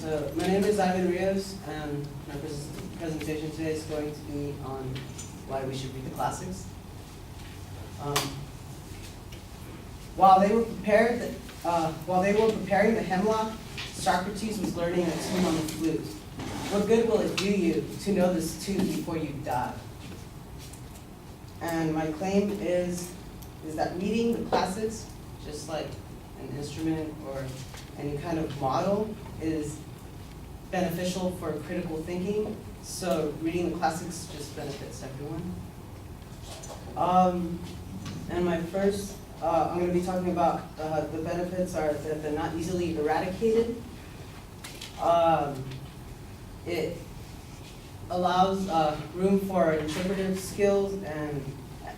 So my name is Ivan Rios, and my presentation today is going to be on why we should read the classics. While they were preparing the hemlock, Socrates was learning a tune on the flute. What good will it do you to know this tune before you die? And my claim is that reading the classics, just like an instrument or any kind of model, is beneficial for critical thinking. So reading the classics just benefits everyone. And my first, I'm going to be talking about the benefits are that they're not easily eradicated. It allows room for interpretive skills and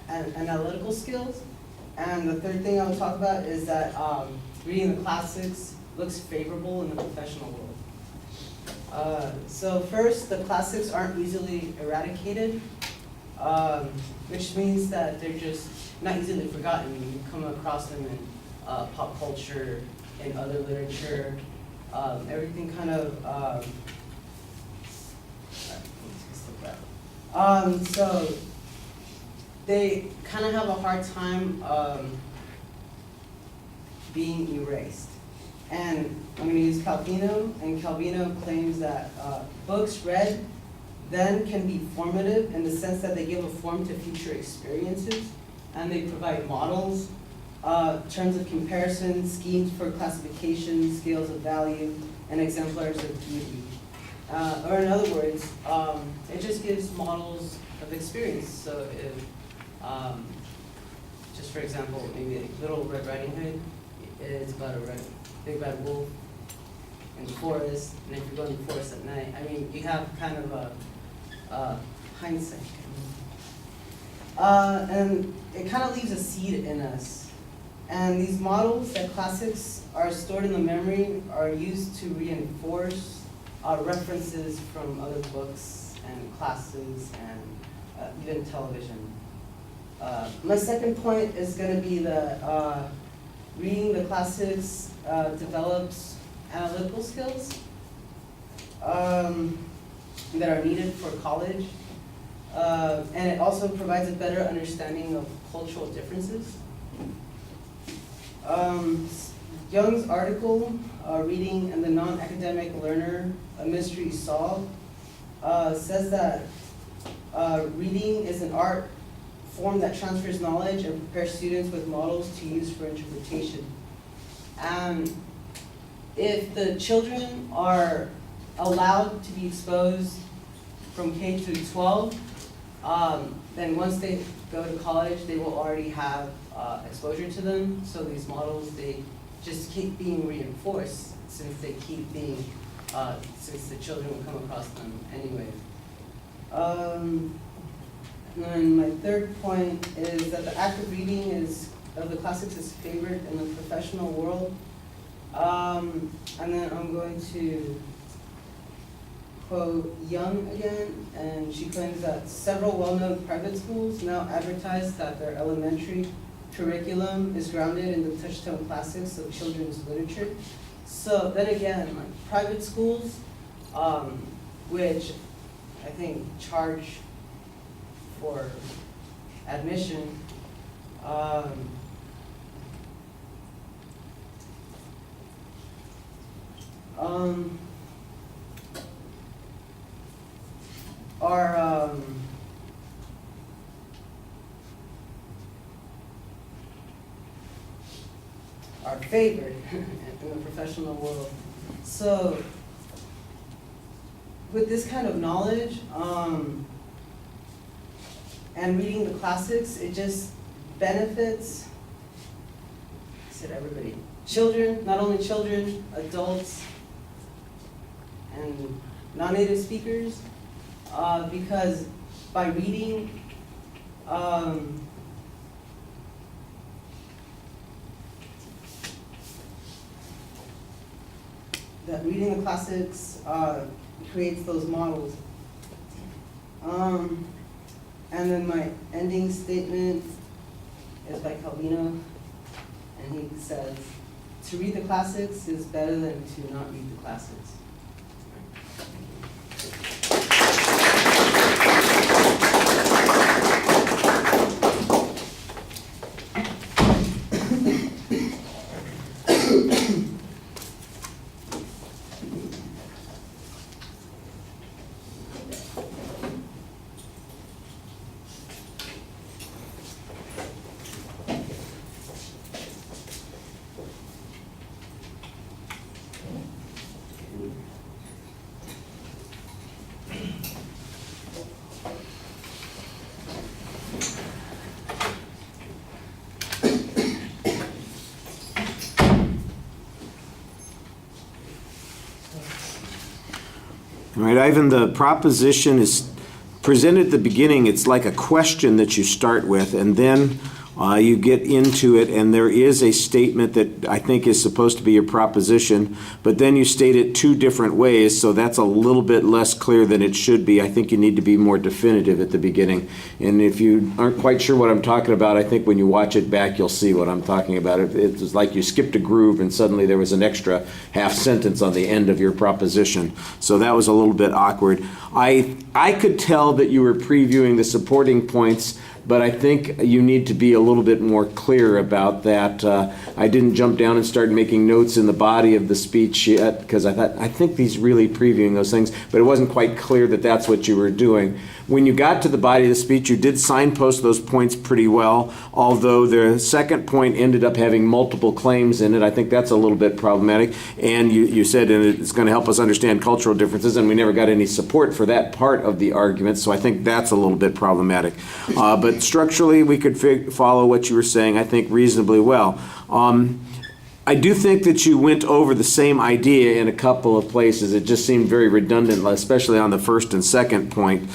analytical skills. And the third thing I will talk about is that reading the classics looks favorable in the professional world. So first, the classics aren't easily eradicated, which means that they're just not easily forgotten. You come across them in pop culture, in other literature, everything kind of, so they kind of have a hard time being erased. And I'm going to use Calvino, and Calvino claims that books read then can be formative in the sense that they give a form to future experiences, and they provide models, terms of comparison, schemes for classification, scales of value, and exemplars of beauty. Or in other words, it just gives models of experience. So if, just for example, maybe Little Red Riding Hood is about a big bad wolf in the forest, and if you go in the forest at night, I mean, you have kind of a hindsight. And it kind of leaves a seed in us. And these models, that classics are stored in the memory, are used to reinforce references from other books and classes and even television. My second point is going to be that reading the classics develops analytical skills that are needed for college. And it also provides a better understanding of cultural differences. Young's article, Reading and the Non-Academic Learner, A Mystery Solved, says that reading is an art form that transfers knowledge and prepares students with models to use for interpretation. And if the children are allowed to be exposed from K through 12, then once they go to college, they will already have exposure to them. So these models, they just keep being reinforced since they keep being, since the children will come across them anyway. And my third point is that the act of reading of the classics is favored in the professional world. And then I'm going to quote Young again, and she claims that several well-known private schools now advertise that their elementary curriculum is grounded in the touchstone classics of children's literature. So then again, like private schools, which I think charge for admission, are favored in the professional world. So with this kind of knowledge and reading the classics, it just benefits, I said everybody, children, not only children, adults, and non-native speakers, because by reading, that reading the classics creates those models. And then my ending statement is by Calvino, and he says, "To read the classics is better than to not read the classics." All right, Ivan, the proposition is presented at the beginning. It's like a question that you start with, and then you get into it, and there is a statement that I think is supposed to be your proposition, but then you state it two different ways, so that's a little bit less clear than it should be. I think you need to be more definitive at the beginning. And if you aren't quite sure what I'm talking about, I think when you watch it back, you'll see what I'm talking about. It's like you skipped a groove and suddenly there was an extra half sentence on the end of your proposition. So that was a little bit awkward. I could tell that you were previewing the supporting points, but I think you need to be a little bit more clear about that. I didn't jump down and start making notes in the body of the speech yet, because I think he's really previewing those things, but it wasn't quite clear that that's what you were doing. When you got to the body of the speech, you did signpost those points pretty well, although the second point ended up having multiple claims in it. I think that's a little bit problematic. And you said it's going to help us understand cultural differences, and we never got any support for that part of the argument, so I think that's a little bit problematic. But structurally, we could follow what you were saying, I think, reasonably well. I do think that you went over the same idea in a couple of places. It just seemed very redundant, especially on the first and second point.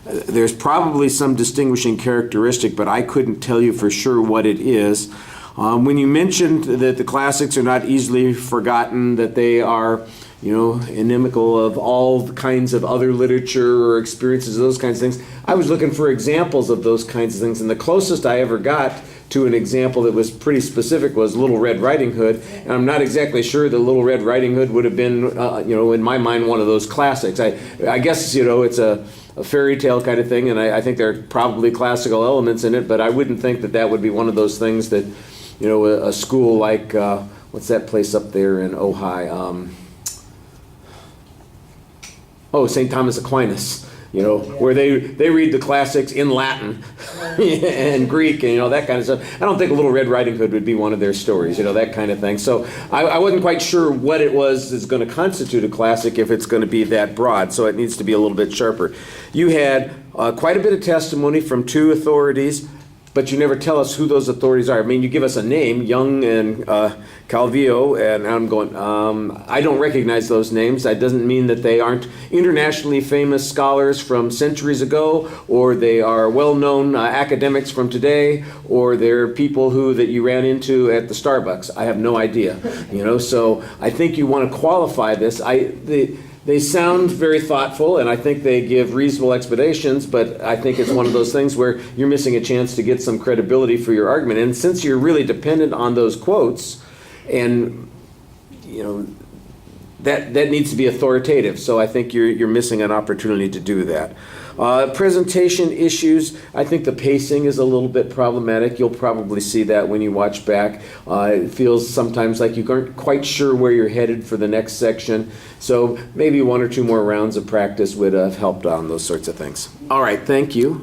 There's probably some distinguishing characteristic, but I couldn't tell you for sure what it is. When you mentioned that the classics are not easily forgotten, that they are, inimical of all kinds of other literature or experiences, those kinds of things, I was looking for examples of those kinds of things, and the closest I ever got to an example that was pretty specific was Little Red Riding Hood, and I'm not exactly sure that Little Red Riding Hood would have been, in my mind, one of those classics. I guess, it's a fairy tale kind of thing, and I think there are probably classical elements in it, but I wouldn't think that that would be one of those things that, a school like, what's that place up there in Ojai? St. Thomas Aquinas. Where they read the classics in Latin and Greek and, that kind of stuff. I don't think Little Red Riding Hood would be one of their stories, that kind of thing. So I wasn't quite sure what it was that's going to constitute a classic if it's going to be that broad, so it needs to be a little bit sharper. You had quite a bit of testimony from two authorities, but you never tell us who those authorities are. I mean, you give us a name, Young and Calvillo, and I'm going, I don't recognize those names. That doesn't mean that they aren't internationally famous scholars from centuries ago, or they are well-known academics from today, or they're people that you ran into at the Starbucks. I have no idea, so I think you want to qualify this. They sound very thoughtful, and I think they give reasonable explanations, but I think it's one of those things where you're missing a chance to get some credibility for your argument. And since you're really dependent on those quotes, and, that needs to be authoritative, so I think you're missing an opportunity to do that. Presentation issues, I think the pacing is a little bit problematic. You'll probably see that when you watch back. It feels sometimes like you aren't quite sure where you're headed for the next section. So maybe one or two more rounds of practice would have helped on those sorts of things. All right, thank you.